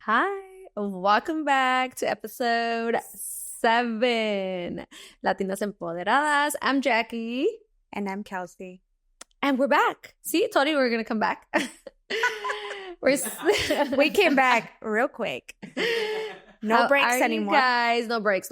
Hi, welcome back to episode 7, Latinas Empoderadas. I'm Jackie. And I'm Kelsey. And we're back. See, told you we were going to come back. We came back real quick. No breaks anymore. Guys, no breaks.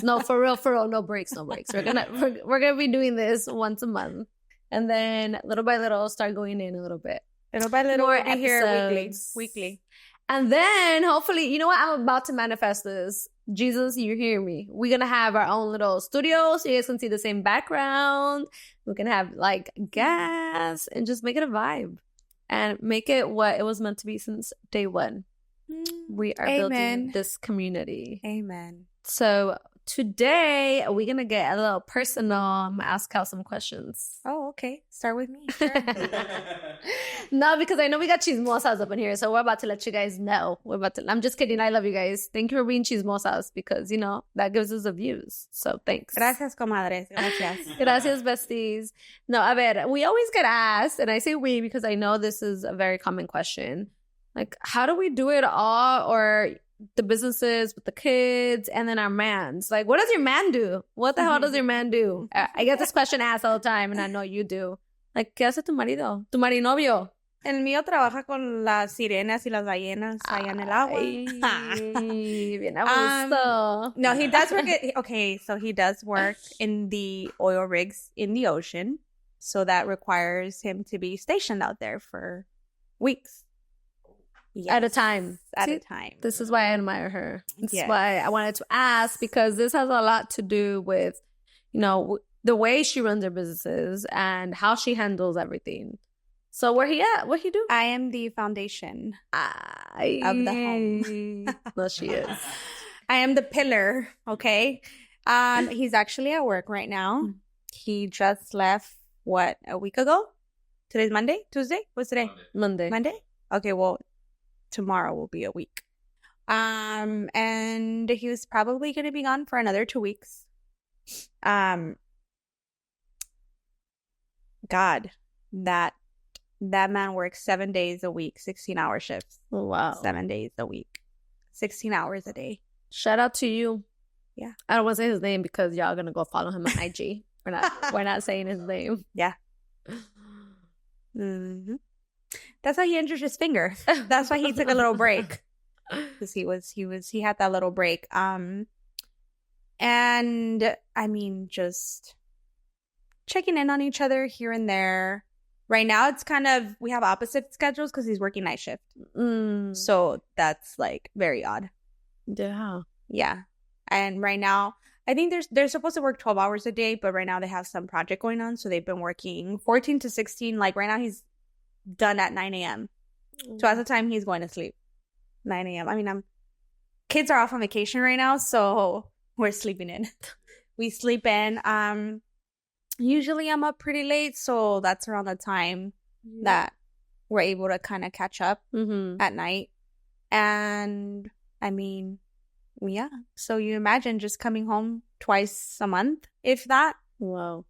No, for real, no breaks. We're gonna be doing this once a month. And then little by little start going in a little bit. Little by little, more we'll be here weekly. And then hopefully, you know what? I'm about to manifest this. Jesus, you hear me. We're going to have our own little studio so you guys can see the same background. We can have like gas and just make it a vibe and make it what it was meant to be since day one. We are building this community. Amen. So today we're going to get a little personal. I'm going to ask Cal some questions. Oh, okay. Start with me. Sure. No, because I know we got chismosas up in here, so we're about to let you guys know. I'm just kidding. I love you guys. Thank you for being chismosas because, you know, that gives us the views. So thanks. Gracias, comadres. Gracias. Gracias, besties. No, a ver, we always get asked, and I say we because I know this is a very common question. Like, how do we do it all, or the businesses with the kids and then our mans? Like, what does your man do? What the hell does your man do? I get this question asked all the time, and I know you do. Like, ¿qué hace tu marido? Tu marinovio? El mío trabaja con las sirenas y las ballenas allá en el agua. Bien a gusto. No, he does work so he does work in the oil rigs in the ocean. So that requires him to be stationed out there for weeks. Yes. At a time. This is why I admire her. This is why I wanted to ask, because this has a lot to do with, you know, the way she runs her businesses and how she handles everything. So where he at? What he do? I am the foundation of the home. No, she is. I am the pillar, okay? He's actually at work right now. He just left, a week ago? Today's Monday? Tuesday? What's today? Monday. Okay, well, tomorrow will be a week. And he was probably going to be gone for another 2 weeks. God, that man works 7 days a week, 16-hour shifts. Wow. 7 days a week, 16 hours a day. Shout out to you. Yeah. I don't want to say his name because y'all gonna go follow him on IG. We're not saying his name. Yeah. Mm-hmm. That's how he injured his finger. That's why he took a little break. Because he had that little break. And I mean, just checking in on each other here and there. Right now, it's kind of, we have opposite schedules because he's working night shift. So that's like very odd. Yeah. Yeah. And right now, I think they're supposed to work 12 hours a day, but right now they have some project going on. So they've been working 14 to 16. Like right now, he's done at 9 a.m. So at the time he's going to sleep, 9 a.m. I mean, kids are off on vacation right now, so we're sleeping in. We sleep in. Usually I'm up pretty late, so that's around the time that we're able to kind of catch up at night. And I mean, yeah. So you imagine just coming home twice a month, if that. Wow.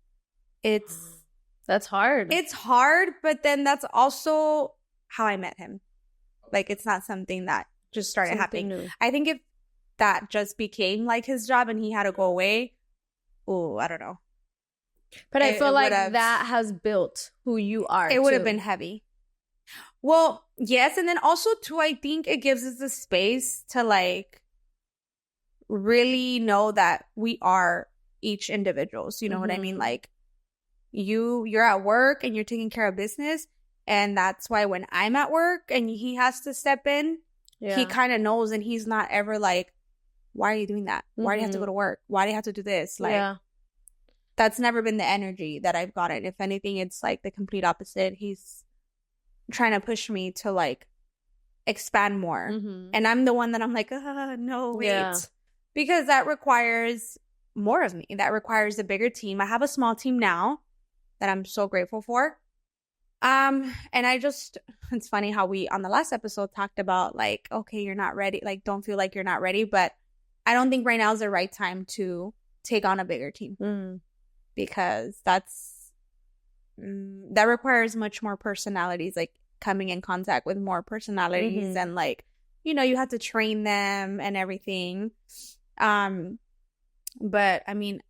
That's hard. It's hard, but then that's also how I met him. Like, it's not something that just started happening. New. I think if that just became like his job and he had to go away, I don't know. But I feel like that has built who you are. It would have been heavy. Well, yes. And then also, too, I think it gives us the space to, like, really know that we are each individuals. You know what I mean? Like, you're at work and you're taking care of business. And that's why when I'm at work and he has to step in, he kind of knows, and he's not ever like, why are you doing that? Why do you have to go to work? Why do you have to do this? Like, that's never been the energy that I've gotten. If anything, it's like the complete opposite. He's trying to push me to like expand more. And I'm the one that I'm like, no, wait. Yeah. Because that requires more of me. That requires a bigger team. I have a small team now that I'm so grateful for. And it's funny how we on the last episode talked about like, okay, you're not ready. Like, don't feel like you're not ready. But I don't think right now is the right time to take on a bigger team because that requires much more personalities, like coming in contact with more personalities and like, you have to train them and everything. But I mean,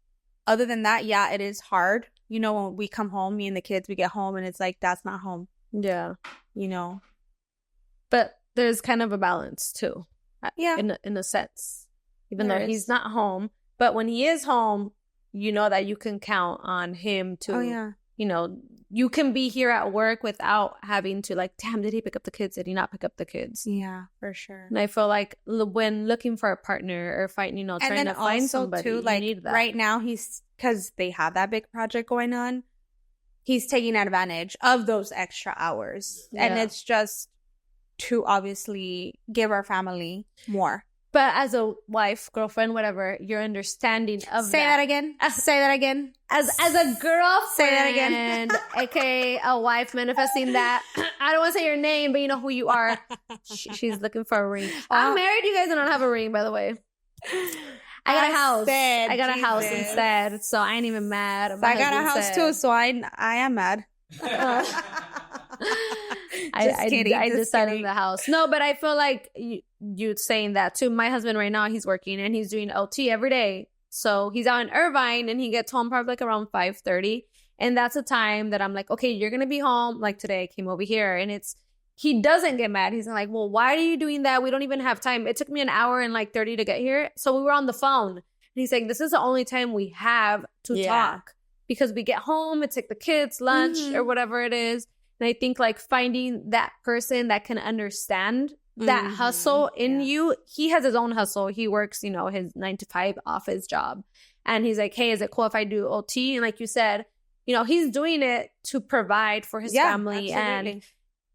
other than that, yeah, it is hard. When we come home, me and the kids, we get home and it's like, Dad's not home. Yeah. But there's kind of a balance too. Yeah. In a sense. Even though he's not home. But when he is home, you know that you can count on him to, you can be here at work without having to like, damn, did he pick up the kids? Did he not pick up the kids? Yeah, for sure. And I feel like when looking for a partner or trying to find somebody, too, like, you need that. Right now, because they have that big project going on, he's taking advantage of those extra hours. Yeah. And it's just to obviously give our family more. But as a wife, girlfriend, whatever, your understanding of Say that again. Say that again. As a girlfriend. Say that again. AKA a wife manifesting that. I don't want to say your name, but you know who you are. She's looking for a ring. I'm married, you guys, and I don't have a ring, by the way. I got a house. I got a house instead, so I ain't even mad. I got a house too, so I am mad. I decided the house. No, but I feel like you saying that too. My husband right now, he's working and he's doing OT every day. So he's out in Irvine and he gets home probably like around 5:30. And that's a time that I'm like, okay, you're going to be home. Like today I came over here and he doesn't get mad. He's like, well, why are you doing that? We don't even have time. It took me an hour and like 30 to get here. So we were on the phone. And he's like, this is the only time we have to talk. Because we get home, it's like the kids, lunch, or whatever it is. And I think like finding that person that can understand that hustle in you. He has his own hustle. He works, his 9-to-5 office job. And he's like, hey, is it cool if I do OT? And like you said, he's doing it to provide for his family. Absolutely. And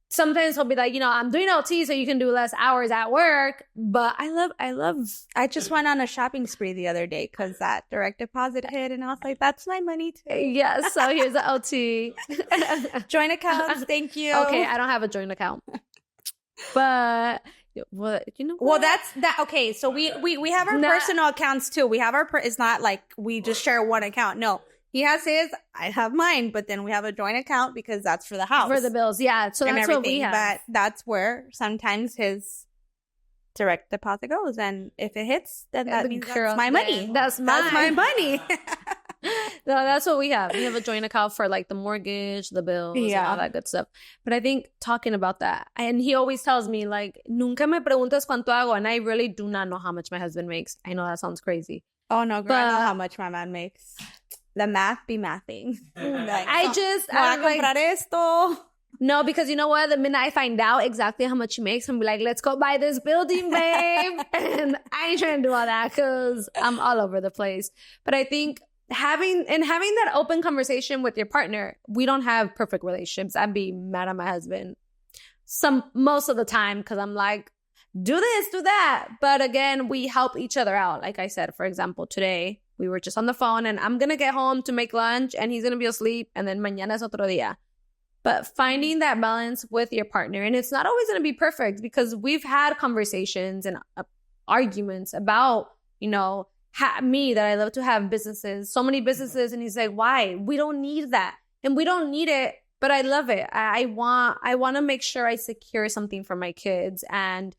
sometimes he'll be like, I'm doing OT so you can do less hours at work. But I just went on a shopping spree the other day because that direct deposit hit and I was like, that's my money too. Yeah, so here's the OT. Joint accounts, thank you. Okay, I don't have a joint account. But well, well, that's that. Okay, so we have our personal accounts too. We have it's not like we just share one account. No. He has his, I have mine, but then we have a joint account because that's for the house. For the bills, yeah. So that's what we have. But that's where sometimes his direct deposit goes. And if it hits, then that means that's my money. That's my money. No, that's what we have. We have a joint account for like the mortgage, the bills, and all that good stuff. But I think talking about that, and he always tells me like, nunca me preguntas cuánto hago. And I really do not know how much my husband makes. I know that sounds crazy. Oh, no, girl, I know how much my man makes. The math be mathing. Like, I'm like, comprar esto. No, because you know what? The minute I find out exactly how much he makes, I'm like, let's go buy this building, babe. And I ain't trying to do all that because I'm all over the place. But I think having that open conversation with your partner, we don't have perfect relationships. I'd be mad at my husband most of the time because I'm like, do this, do that. But again, we help each other out. Like I said, for example, today, we were just on the phone and I'm going to get home to make lunch and he's going to be asleep and then mañana es otro día. But finding that balance with your partner, and it's not always going to be perfect because we've had conversations and arguments about, me that I love to have businesses, so many businesses. And he's like, why? We don't need that. And we don't need it, but I love it. I want to make sure I secure something for my kids and,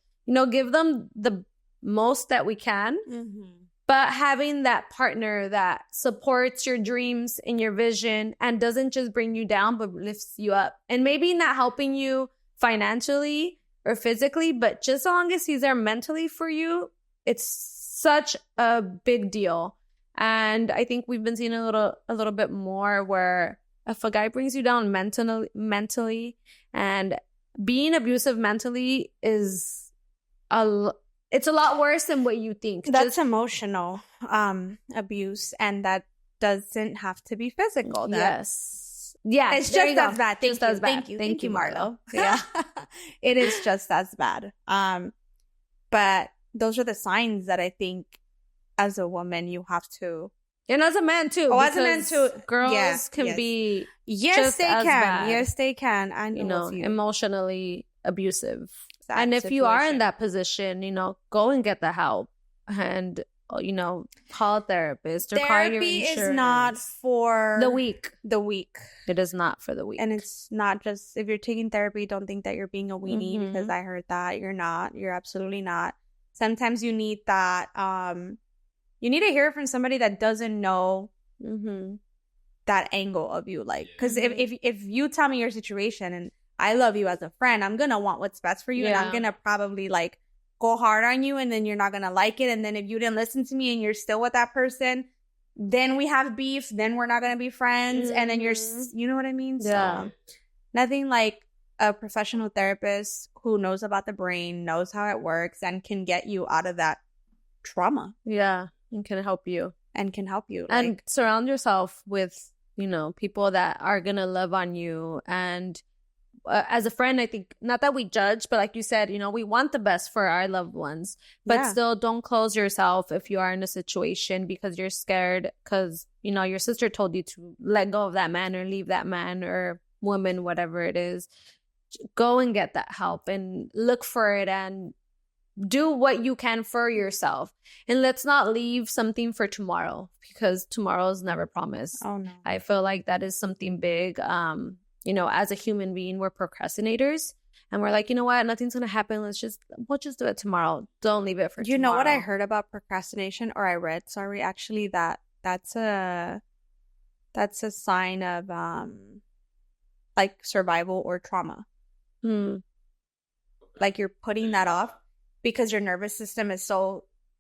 give them the most that we can. Mm-hmm. But having that partner that supports your dreams and your vision and doesn't just bring you down, but lifts you up. And maybe not helping you financially or physically, but just as long as he's there mentally for you, it's such a big deal. And I think we've been seeing a little bit more where if a guy brings you down mentally and being abusive mentally is it's a lot worse than what you think. That's emotional abuse, and that doesn't have to be physical. Yes. Yeah. It's just as bad. Thank you, Marlo. Yeah. It is just as bad. But those are the signs that I think as a woman you have to. And as a man too. Oh, as a man too. Girls can be yes, they can. Bad, yes, they can. I know emotionally abusive. And if you are in that position, go and get the help. And you know, call a therapist or call your Therapy insurance. is not for the weak. The weak. It is not for the weak. And it's not just, if you're taking therapy, don't think that you're being a weenie, because I heard that. You're not. You're absolutely not. Sometimes you need that. You need to hear it from somebody that doesn't know that angle of you. Like, because if you tell me your situation and I love you as a friend, I'm going to want what's best for you. And I'm going to probably like go hard on you, and then you're not going to like it. And then if you didn't listen to me and you're still with that person, then we have beef. Then we're not going to be friends. And then you know what I mean? Yeah. So nothing like a professional therapist who knows about the brain, knows how it works, and can get you out of that trauma. Yeah. And can help you. And surround yourself with, you know, people that are going to love on you. And as a friend, I think, not that we judge, but like you said, you know, we want the best for our loved ones, but still don't close yourself if you are in a situation because you're scared because, you know, your sister told you to let go of that man or leave that man or woman, whatever it is. Go and get that help and look for it and do what you can for yourself. And let's not leave something for tomorrow, because tomorrow is never promised. Oh, no. I feel like that is something big. You know, as a human being, we're procrastinators, and we're like, you know what? Nothing's going to happen. We'll just do it tomorrow. Don't leave it for tomorrow. You know what I heard about procrastination, or I read, actually, that's a sign of, like survival or trauma. Like you're putting that off because your nervous system is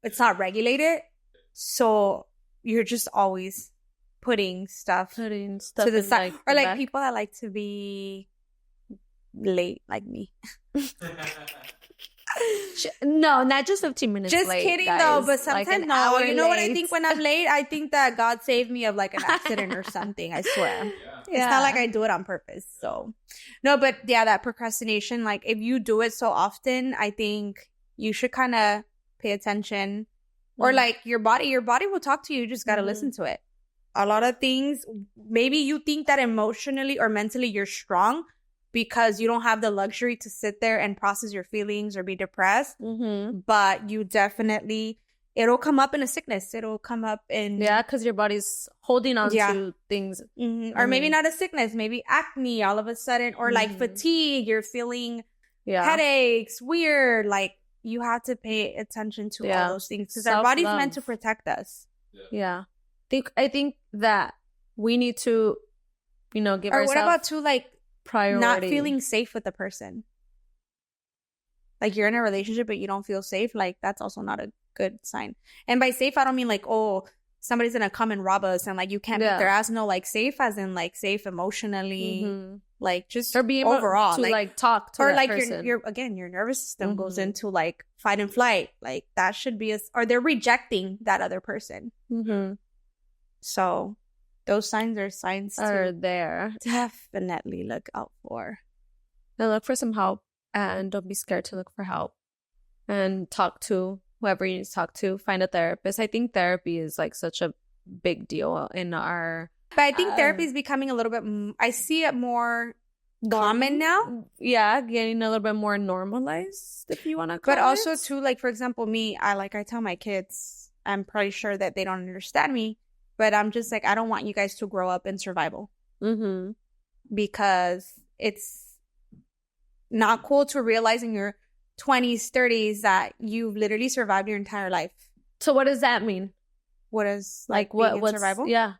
it's not regulated. So you're just always putting stuff to the side, or like people that like to be late, like me. No, not just 15 minutes just late, kidding, guys. though. But sometimes like no, you know late. What I think when I'm late, I think that God saved me of like an accident or something. I swear. It's not like I do it on purpose. So no, but yeah, that procrastination, like if you do it so often, I think you should kind of pay attention. Or like your body will talk to you. You just got to listen to it. A lot of things, maybe you think that emotionally or mentally you're strong because you don't have the luxury to sit there and process your feelings or be depressed. But you definitely, it'll come up in a sickness. It'll come up in... Yeah, because your body's holding on to things. Or maybe not a sickness, maybe acne all of a sudden, or like fatigue. You're feeling headaches, weird. Like you have to pay attention to all those things because our body's meant to protect us. Yeah. I think that we need to, you know, give ourselves... Or what about like priority. Not feeling safe with the person? Like you're in a relationship but you don't feel safe. Like that's also not a good sign. And by safe, I don't mean like, oh, somebody's gonna come and rob us and like you can't beat their ass. No, like safe as in like safe emotionally, like just or being overall to like talk to or that like person. your nervous system goes into like fight and flight. Like that should be or they're rejecting that other person. So those signs are signs are to there. Definitely look out for. And look for some help, and don't be scared to look for help, and talk to whoever you need to talk to. Find a therapist. I think therapy is like such a big deal in our... But I think therapy is becoming a little bit... I see it more common now. Yeah, getting a little bit more normalized, if you want to call it. But also too, like for example, me, I tell my kids, I'm pretty sure that they don't understand me, but I'm just like, I don't want you guys to grow up in survival. Because it's not cool to realize in your 20s, 30s that you've literally survived your entire life. So what does that mean? What is like what's survival? Yeah.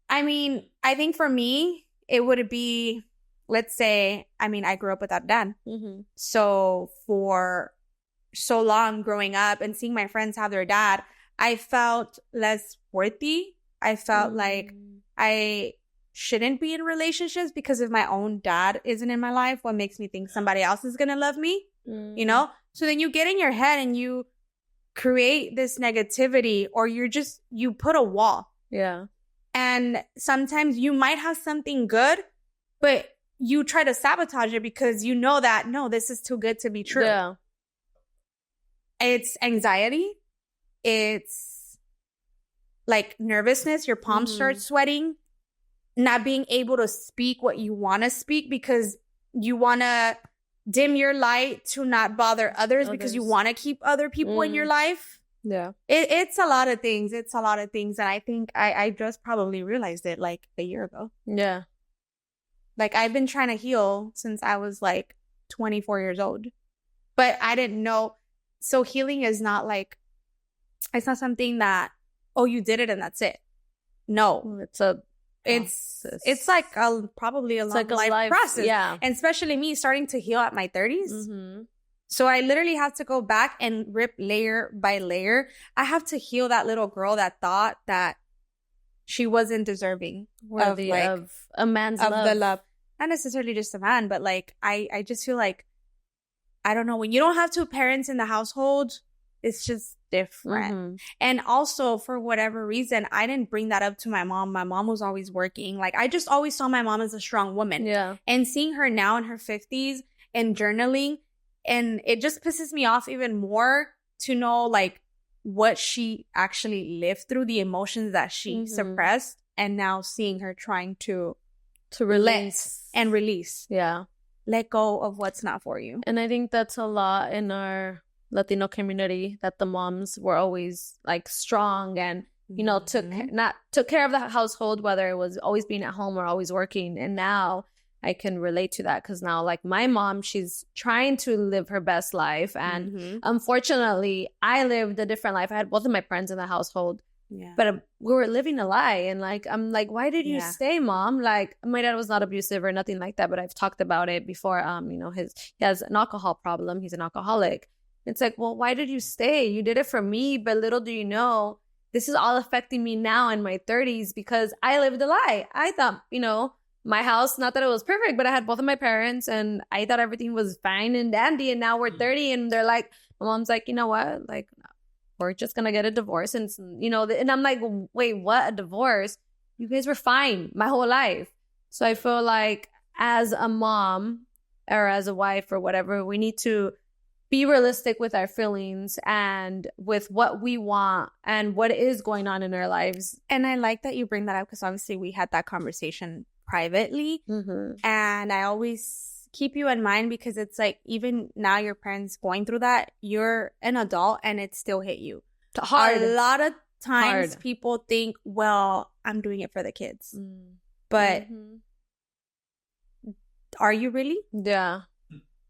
I mean, I think for me, it would be, let's say, I mean, I grew up without a dad. So for so long growing up and seeing my friends have their dad, I felt less worthy. I felt like I shouldn't be in relationships because if my own dad isn't in my life, what makes me think somebody else is going to love me? You know? So then you get in your head and you create this negativity, or you put a wall. Yeah. And sometimes you might have something good, but you try to sabotage it because you know that, no, this is too good to be true. Yeah. It's anxiety. It's like nervousness. Your palms start sweating. Not being able to speak what you want to speak because you want to dim your light to not bother others. Because you want to keep other people in your life. Yeah. It's a lot of things. It's a lot of things. And I think I just probably realized it like a year ago. Yeah. Like I've been trying to heal since I was like 24 years old. But I didn't know. So healing is not like, it's not something that, oh, you did it and that's it. No. It's like probably a long life process. Yeah. And especially me starting to heal at my 30s. Mm-hmm. So I literally have to go back and rip layer by layer. I have to heal that little girl that thought that she wasn't deserving worthy of a man's of love. the love. Not necessarily just a man, but like I just feel like, I don't know, when you don't have two parents in the household, it's just different. Mm-hmm. And also, for whatever reason, I didn't bring that up to my mom. My mom was always working. Like, I just always saw my mom as a strong woman. Yeah. And seeing her now in her 50s and journaling, and it just pisses me off even more to know, like, what she actually lived through, the emotions that she suppressed, and now seeing her trying to release and release. Yeah. Let go of what's not for you. And I think that's a lot in our Latino community, that the moms were always like strong and, you know, took care of the household, whether it was always being at home or always working. And now I can relate to that, because now, like, my mom, she's trying to live her best life. And unfortunately, I lived a different life. I had both of my parents in the household. Yeah. But we were living a lie. And like, I'm like, why did you stay, Mom? Like, my dad was not abusive or nothing like that, but I've talked about it before. You know, he has an alcohol problem. He's an alcoholic. It's like, well, why did you stay? You did it for me, but little do you know, this is all affecting me now in my 30s because I lived a lie. I thought, you know, my house, not that it was perfect, but I had both of my parents and I thought everything was fine and dandy. And now we're 30 and they're like, my mom's like, you know what? Like, we're just going to get a divorce. And, you know, and I'm like, wait, what? A divorce? You guys were fine my whole life. So I feel like as a mom or as a wife or whatever, we need to be realistic with our feelings and with what we want and what is going on in our lives. And I like that you bring that up, because obviously we had that conversation privately. And I always keep you in mind, because it's like, even now your parents going through that, you're an adult and it still hit you hard. A lot of times people think, well, I'm doing it for the kids. But are you really? Yeah.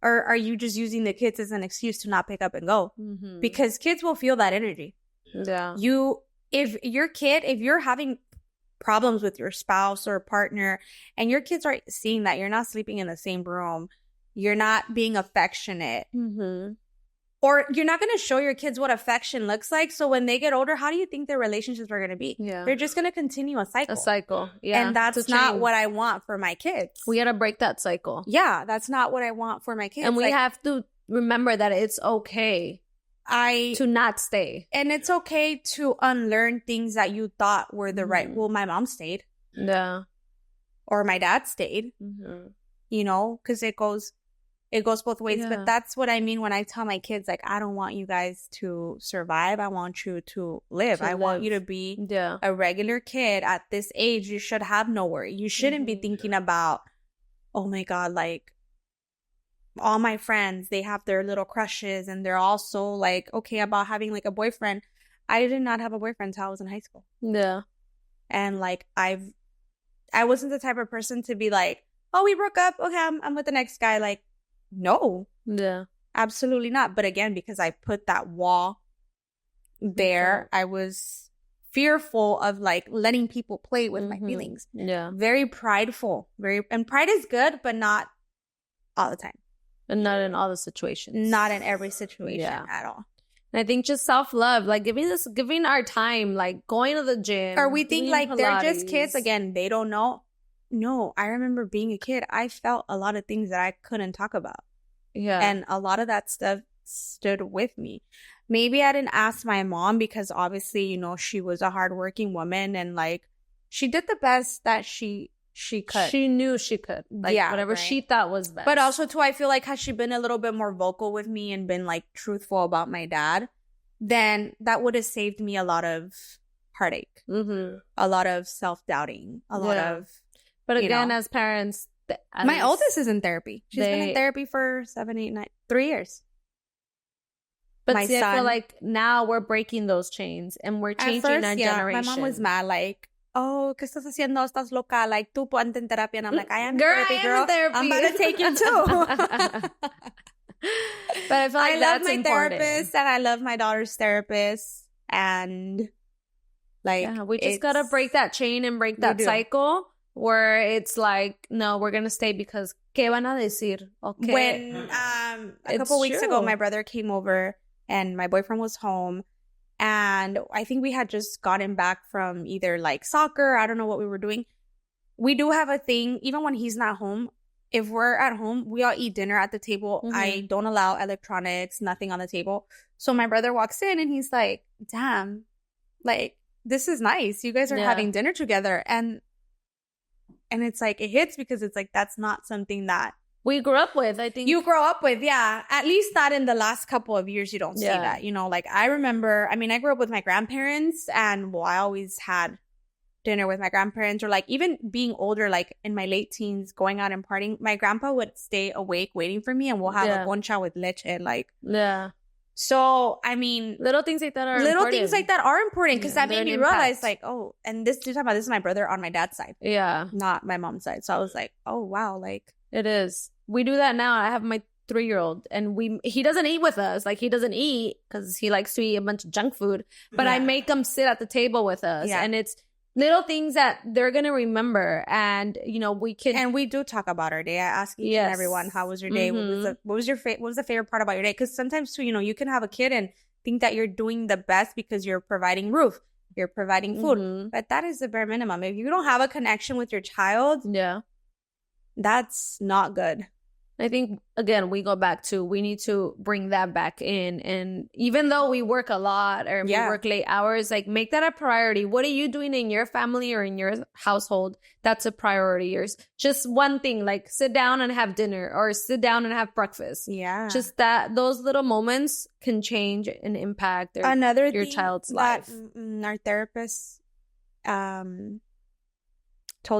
Or are you just using the kids as an excuse to not pick up and go? Because kids will feel that energy. Yeah. If you're having problems with your spouse or partner, and your kids are seeing that you're not sleeping in the same room, you're not being affectionate, or you're not going to show your kids what affection looks like. So when they get older, how do you think their relationships are going to be? Yeah. They're just going to continue a cycle. Yeah. And that's not what I want for my kids. We got to break that cycle. Yeah. That's not what I want for my kids. And we have to remember that it's okay to not stay. And it's okay to unlearn things that you thought were the right. Well, my mom stayed. Yeah. Or my dad stayed. You know, because it goes both ways. Yeah. But that's what I mean when I tell my kids, like, I don't want you guys to survive. I want you to live. I want you to be a regular kid. At this age, you should have no worry. You shouldn't be thinking about, oh my God, like, all my friends, they have their little crushes and they're also like, okay about having like a boyfriend. I did not have a boyfriend until I was in high school. Yeah. And like, I wasn't the type of person to be like, oh, we broke up. Okay, I'm with the next guy. Like, no. Yeah. Absolutely not. But again, because I put that wall there, I was fearful of like letting people play with my feelings. Yeah. Very prideful. And pride is good, but not all the time. And not in all the situations. Not in every situation at all. And I think just self-love, like giving our time, like going to the gym. Or we think like Pilates. They're just kids. Again, they don't know. No, I remember being a kid. I felt a lot of things that I couldn't talk about. Yeah. And a lot of that stuff stood with me. Maybe I didn't ask my mom because obviously, you know, she was a hardworking woman and like she did the best that she could. She knew she could. Like whatever she thought was best. But also too, I feel like had she been a little bit more vocal with me and been like truthful about my dad, then that would have saved me a lot of heartache, a lot of self-doubting, a lot of. But again, as parents, my oldest is in therapy. She's been in therapy for 3 years. But my see, son. I feel like now we're breaking those chains and we're changing our generation. My mom was mad, like, oh, ¿qué estás haciendo? Estás loca. Like, tú ponte en terapia. And I'm like, I am Girl, in therapy, I am girl. in therapy. I'm about to take you too. But I feel like I that's love my important. therapist and I love my daughter's therapist. And like, yeah, we just gotta break that chain and break that cycle where it's like, no, we're gonna stay because ¿qué van a decir? Okay. When a couple weeks ago, my brother came over and my boyfriend was home. And I think we had just gotten back from either like soccer. I don't know what we were doing. We do have a thing, even when he's not home. If we're at home, we all eat dinner at the table. Mm-hmm. I don't allow electronics, nothing on the table. So my brother walks in and he's like, damn, like, this is nice. You guys are having dinner together. And it's like, it hits because it's like, that's not something that we grew up with. I think you grow up with. Yeah. At least not in the last couple of years. You don't see that, you know, like I remember, I mean, I grew up with my grandparents and I always had dinner with my grandparents, or like even being older, like in my late teens, going out and partying, my grandpa would stay awake waiting for me and we'll have a concha with leche. Like, so, I mean, little things like that are important because that made me realize like, oh, and this is my brother on my dad's side. Yeah. Not my mom's side. So I was like, oh, wow. Like it is. We do that now. I have my 3-year-old and he doesn't eat with us. Like he doesn't eat because he likes to eat a bunch of junk food, but I make him sit at the table with us and it's little things that they're going to remember. And, you know, we do talk about our day. I ask each and everyone, how was your day? Mm-hmm. What was the favorite part about your day? Because sometimes too, you know, you can have a kid and think that you're doing the best because you're providing roof, you're providing food, but that is the bare minimum. If you don't have a connection with your child, that's not good. I think, again, we go back to, we need to bring that back in. And even though we work a lot or we work late hours, like make that a priority. What are you doing in your family or in your household? That's a priority. Or just one thing, like sit down and have dinner or sit down and have breakfast. Yeah. Just those little moments can change and impact your child's life. Our therapist told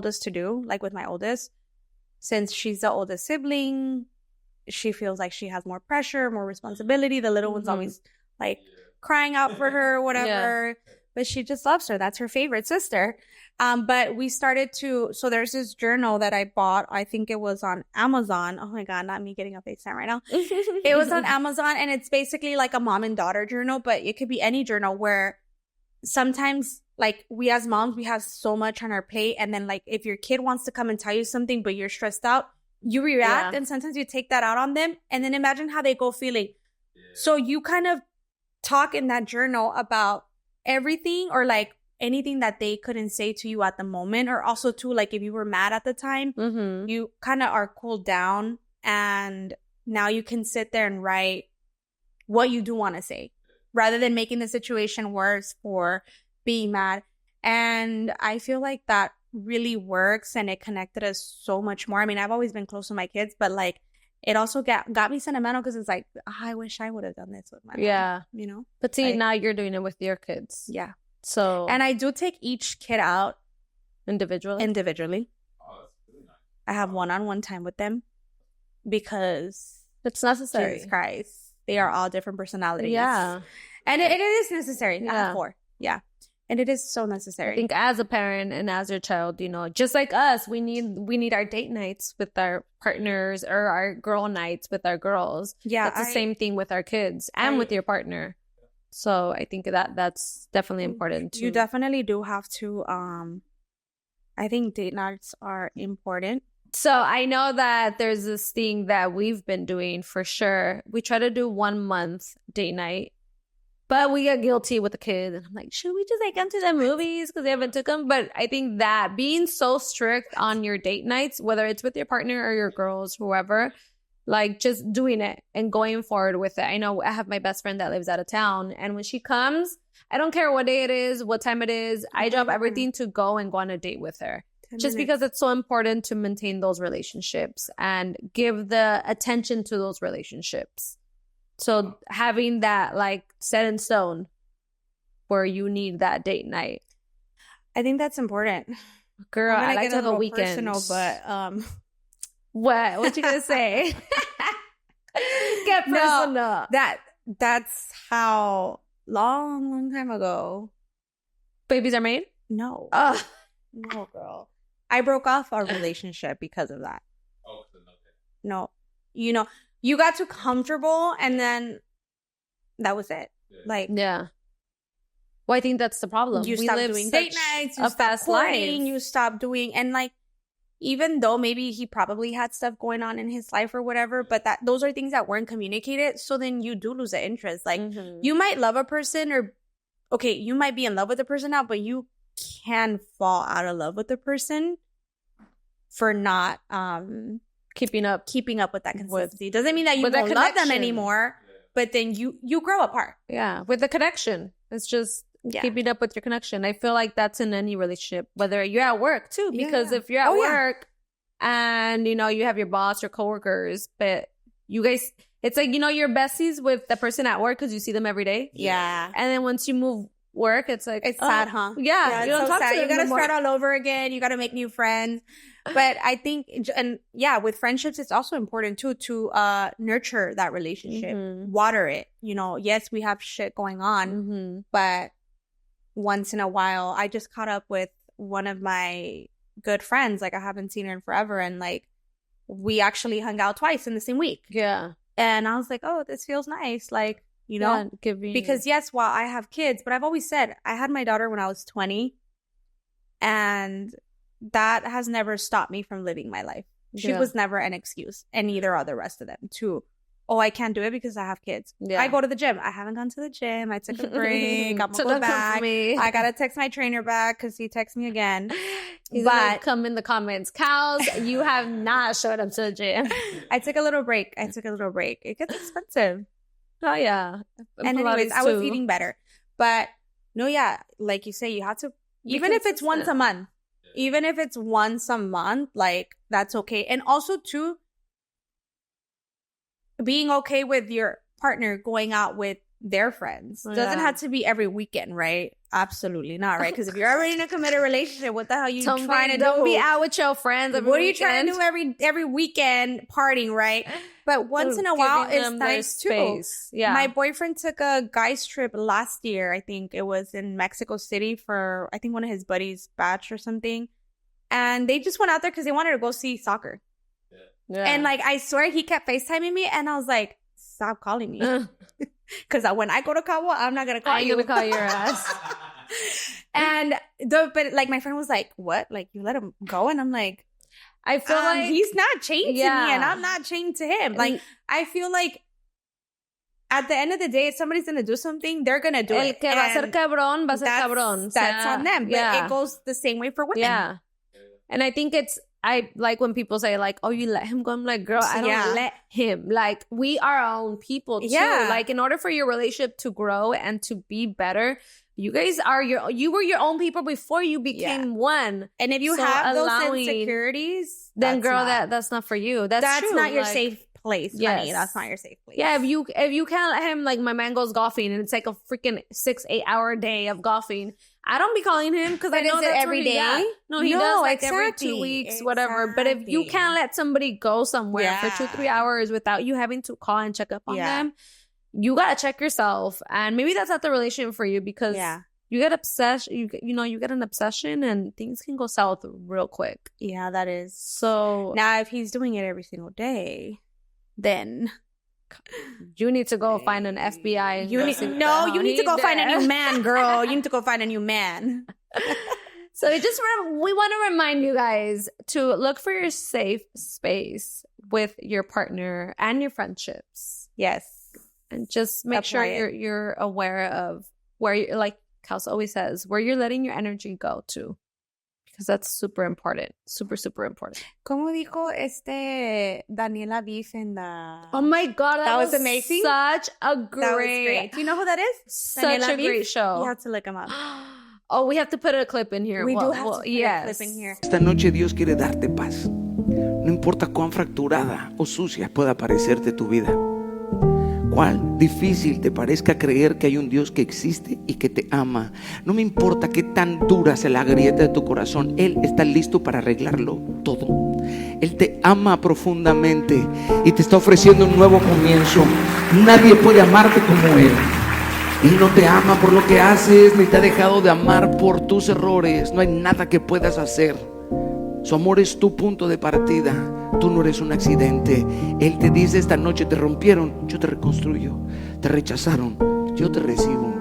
us to do, like with my oldest, since she's the oldest sibling, she feels like she has more pressure, more responsibility. The little one's always like crying out for her or whatever. Yeah. But she just loves her. That's her favorite sister. But we started so there's this journal that I bought. I think it was on Amazon. Oh my God, not me getting a FaceTime right now. It was on Amazon and it's basically like a mom and daughter journal, but it could be any journal where sometimes like we as moms, we have so much on our plate. And then like if your kid wants to come and tell you something, but you're stressed out, you react and sometimes you take that out on them. And then imagine how they go feeling. Yeah. So you kind of talk in that journal about everything or like anything that they couldn't say to you at the moment. Or also too, like if you were mad at the time, you kind of are cooled down and now you can sit there and write what you do want to say rather than making the situation worse for being mad. And I feel like that really works and it connected us so much more. I mean, I've always been close to my kids, but like it also got me sentimental because it's like, oh, I wish I would have done this with my mom, you know? But see, now you're doing it with your kids. Yeah. So. And I do take each kid out individually. Oh, that's really nice. I have one-on-one time with them because it's necessary. Jesus Christ. They are all different personalities. Yeah. And it is necessary. I have 4. Yeah. And it is so necessary. I think as a parent and as your child, you know, just like us, we need our date nights with our partners or our girl nights with our girls. Yeah. That's the same thing with our kids and with your partner. So I think that's definitely important too. You definitely do have to, I think date nights are important. So I know that there's this thing that we've been doing for sure. We try to do 1 month date night. But we get guilty with the kids. And I'm like, should we just take them to the movies because they haven't took them? But I think that being so strict on your date nights, whether it's with your partner or your girls, whoever, like just doing it and going forward with it. I know I have my best friend that lives out of town. And when she comes, I don't care what day it is, what time it is. I drop everything to go on a date with her. Just because it's so important to maintain those relationships and give the attention to those relationships. So having that like set in stone where you need that date night. I think that's important. Girl, I like to have a weekend. Personal, but what you gonna say? Get personal. No, that's how long time ago. Babies are made? No. Oh. No, girl. I broke off our relationship because of that. Oh, okay. No. You know, you got too comfortable and then that was it. Yeah. Like, Yeah. Well, I think that's the problem. you We stop live doing such date nights, you a stop fast life. courting, you stop doing, and like, even though maybe he probably had stuff going on in his life or whatever, but that those are things that weren't communicated. So then you do lose the interest. Like, you might love a person or, okay, you might be in love with the person now, but you can fall out of love with the person for not keeping up with that consistency. Doesn't mean that you with the won't love them connection. anymore, but then you grow apart. Yeah, with the connection. It's just keeping up with your connection. I feel like that's in any relationship, whether you're at work too, because if you're at work and, you know, you have your boss or coworkers, but you guys, it's like, you know, you're besties with the person at work because you see them every day. Yeah. And then once you move work, it's like, it's sad, huh? Yeah. It's You don't so talk sad. to them You got to anymore. start all over again. You got to make new friends. But I think, and yeah, with friendships, it's also important too to nurture that relationship, water it. You know, yes, we have shit going on, but once in a while, I just caught up with one of my good friends. Like, I haven't seen her in forever, and like, we actually hung out twice in the same week. Yeah. And I was like, oh, this feels nice. Like, you know, because yes, while I have kids, but I've always said I had my daughter when I was 20, and that has never stopped me from living my life. She was never an excuse, and neither are the rest of them to, oh, I can't do it because I have kids. Yeah. I go to the gym. I haven't gone to the gym. I took a break. I'm gonna go back. I gotta text my trainer back because he texts me again. He's gonna come in the comments, Cows, you have not showed up to the gym. I took a little break. It gets expensive. Oh yeah. And anyways, I was eating better. But no, yeah, like you say, you have to, even if it's once a month, like, that's okay. And also too, being okay with your partner going out with their friends. Doesn't have to be every weekend, right? Absolutely not, right? Because if you're already in a committed relationship, what the hell are you trying to do? Don't be out with your friends every What are you trying to do every weekend partying, right? But once in a while, it's nice too. Yeah. My boyfriend took a guy's trip last year. I think it was in Mexico City for, I think, one of his buddies' batch or something. And they just went out there because they wanted to go see soccer. Yeah. And like, I swear he kept FaceTiming me, and I was like, stop calling me. Because when I go to Cabo, I'm not going to call you. I'm going to call your ass. But like, my friend was like, what? Like, you let him go? And I'm like, I feel like he's not chained to me, and I'm not chained to him. Like, I feel like at the end of the day, if somebody's going to do something, they're going to do it. El que va a ser cabrón, va a ser cabrón. That's on them. But it goes the same way for women. Yeah. And I think I like when people say like, oh, you let him go. I'm like, girl, I don't let him. Like, we are our own people too. Yeah. Like, in order for your relationship to grow and to be better, you guys you were your own people before you became one. And if you have those insecurities, then girl, that's not for you. That's true. Not your safe place, honey. That's not your safe place. Yeah, if you can't let him, like, my man goes golfing and it's like a freaking 6-8 hour day of golfing. I don't be calling him because I know that's every day. No, he does like every 2 weeks, whatever. But if you can't let somebody go somewhere for 2-3 hours without you having to call and check up on them, you gotta check yourself. And maybe that's not the relationship for you, because you get obsessed. You get an obsession and things can go south real quick. Yeah, that is. So now, if he's doing it every single day, then you need to go find an FBI. You need to go find a new man, girl. You need to go find a new man. So we want to remind you guys to look for your safe space with your partner and your friendships. Yes. And just make sure you're aware of where you're, like Kels always says, where you're letting your energy go to. Because that's super important. Super, super important. Como dijo Daniela Beef in the... Oh my God, that was amazing. Such a great... Do you know who that is? Such Daniela a great show. You have to look him up. Oh, we have to put a clip in here. We do have to put a clip in here. Esta noche Dios quiere darte paz. No importa cuán fracturada o sucia pueda parecerte tu vida. Cuán difícil te parezca creer que hay un Dios que existe y que te ama. No me importa qué tan dura sea la grieta de tu corazón. Él está listo para arreglarlo todo. Él te ama profundamente y te está ofreciendo un nuevo comienzo. Nadie puede amarte como Él. Él no te ama por lo que haces, ni te ha dejado de amar por tus errores. No hay nada que puedas hacer. Su amor es tu punto de partida. Tú no eres un accidente. Él te dice: esta noche te rompieron, yo te reconstruyo. Te rechazaron, yo te recibo.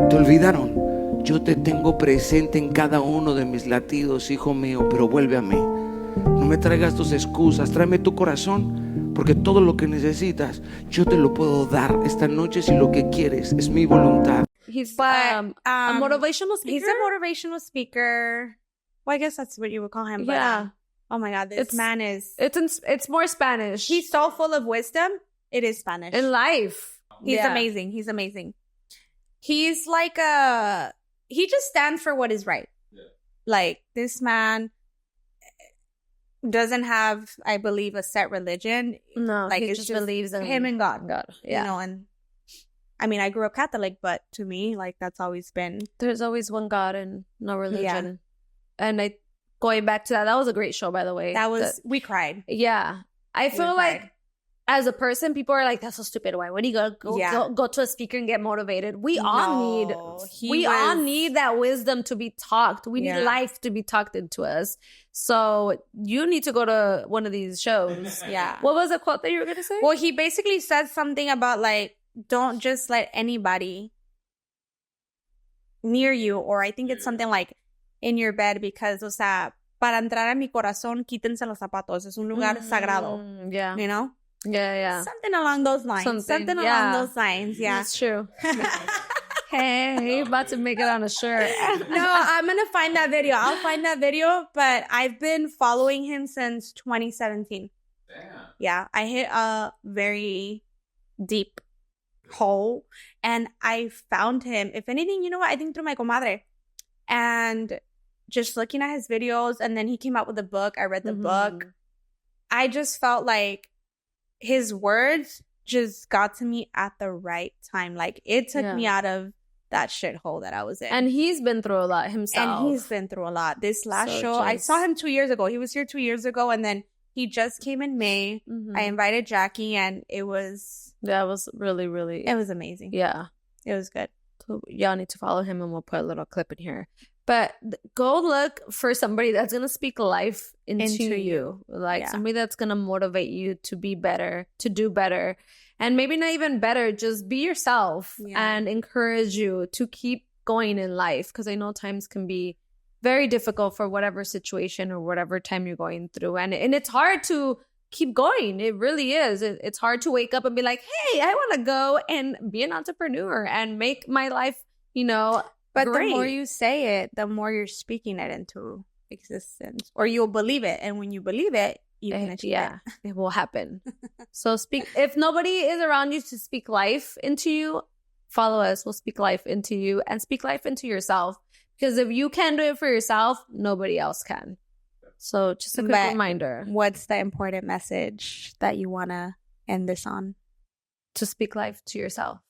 Te olvidaron, yo te tengo presente en cada uno de mis latidos, hijo mío, pero vuelve a mí. No me traigas tus excusas, tráeme tu corazón, porque todo lo que necesitas yo te lo puedo dar esta noche si lo que quieres es mi voluntad. He's But, a motivational speaker. He's a motivational speaker. Well, I guess that's what you would call him. But, Yeah. oh my God, this man is... It's more Spanish. He's so full of wisdom. It is Spanish. in life. He's Yeah. amazing. He's amazing. He's like he just stands for what is right. Yeah. Like, this man doesn't have, I believe, a set religion. No, like, he it's just just believes in him and God. God. Yeah. You know, and I mean, I grew up Catholic, but to me, like, that's always been... There's always one God and no religion. And going back to that was a great show, by the way. That was, we cried. Yeah. I feel like as a person, people are like, that's so stupid. Why would you go to a speaker and get motivated? We all need that wisdom to be talked. We need life to be talked into us. So you need to go to one of these shows. Yeah. What was the quote that you were going to say? Well, he basically said something about, like, don't just let anybody near you, or I think it's something like in your bed, because, o sea, para entrar a mi corazón, quítense los zapatos. Es un lugar sagrado. Yeah. You know? Yeah. Something along those lines. Something along those lines. Yeah. That's true. Hey, about to make it on a shirt. No, I'm going to find that video. I'll find that video, but I've been following him since 2017. Damn. Yeah. I hit a very deep hole and I found him. If anything, you know what? I think through my comadre. And just looking at his videos, and then he came out with a book. I read the book. I just felt like his words just got to me at the right time. Like, it took me out of that shithole that I was in. And he's been through a lot himself. This last show, I saw him 2 years ago. He was here 2 years ago, and then he just came in May. I invited Jackie, and it was... That was really, really... It was amazing. Yeah. It was good. So y'all need to follow him, and we'll put a little clip in here. But go look for somebody that's going to speak life into you. Like, somebody that's going to motivate you to be better, to do better. And maybe not even better, just be yourself and encourage you to keep going in life. Because I know times can be very difficult for whatever situation or whatever time you're going through. And it's hard to keep going. It really is. It's hard to wake up and be like, hey, I want to go and be an entrepreneur and make my life, you know... But great. The more you say it, the more you're speaking it into existence. Or you'll believe it. And when you believe it, you can achieve it. It will happen. So if nobody is around you to speak life into you, follow us. We'll speak life into you and speak life into yourself. Because if you can do it for yourself, nobody else can. So just a quick reminder. What's the important message that you want to end this on? To speak life to yourself.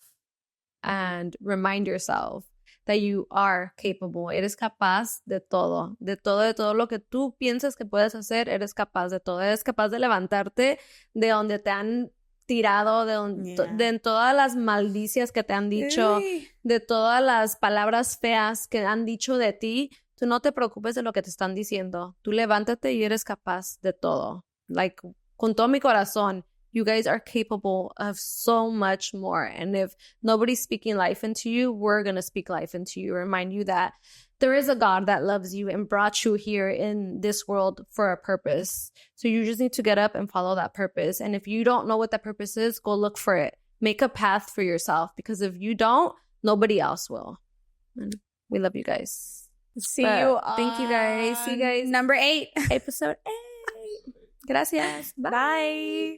And remind yourself that you are capable. Eres capaz de todo. De todo lo que tú piensas que puedes hacer, eres capaz de todo. Eres capaz de levantarte de donde te han tirado, de todas las maldicias que te han dicho, de todas las palabras feas que han dicho de ti. Tú no te preocupes de lo que te están diciendo. Tú levántate y eres capaz de todo. Like, con todo mi corazón. You guys are capable of so much more. And if nobody's speaking life into you, we're going to speak life into you. Remind you that there is a God that loves you and brought you here in this world for a purpose. So you just need to get up and follow that purpose. And if you don't know what that purpose is, go look for it. Make a path for yourself. Because if you don't, nobody else will. And we love you guys. Thank you guys. See you guys. Number 8. Episode 8. Gracias. Bye.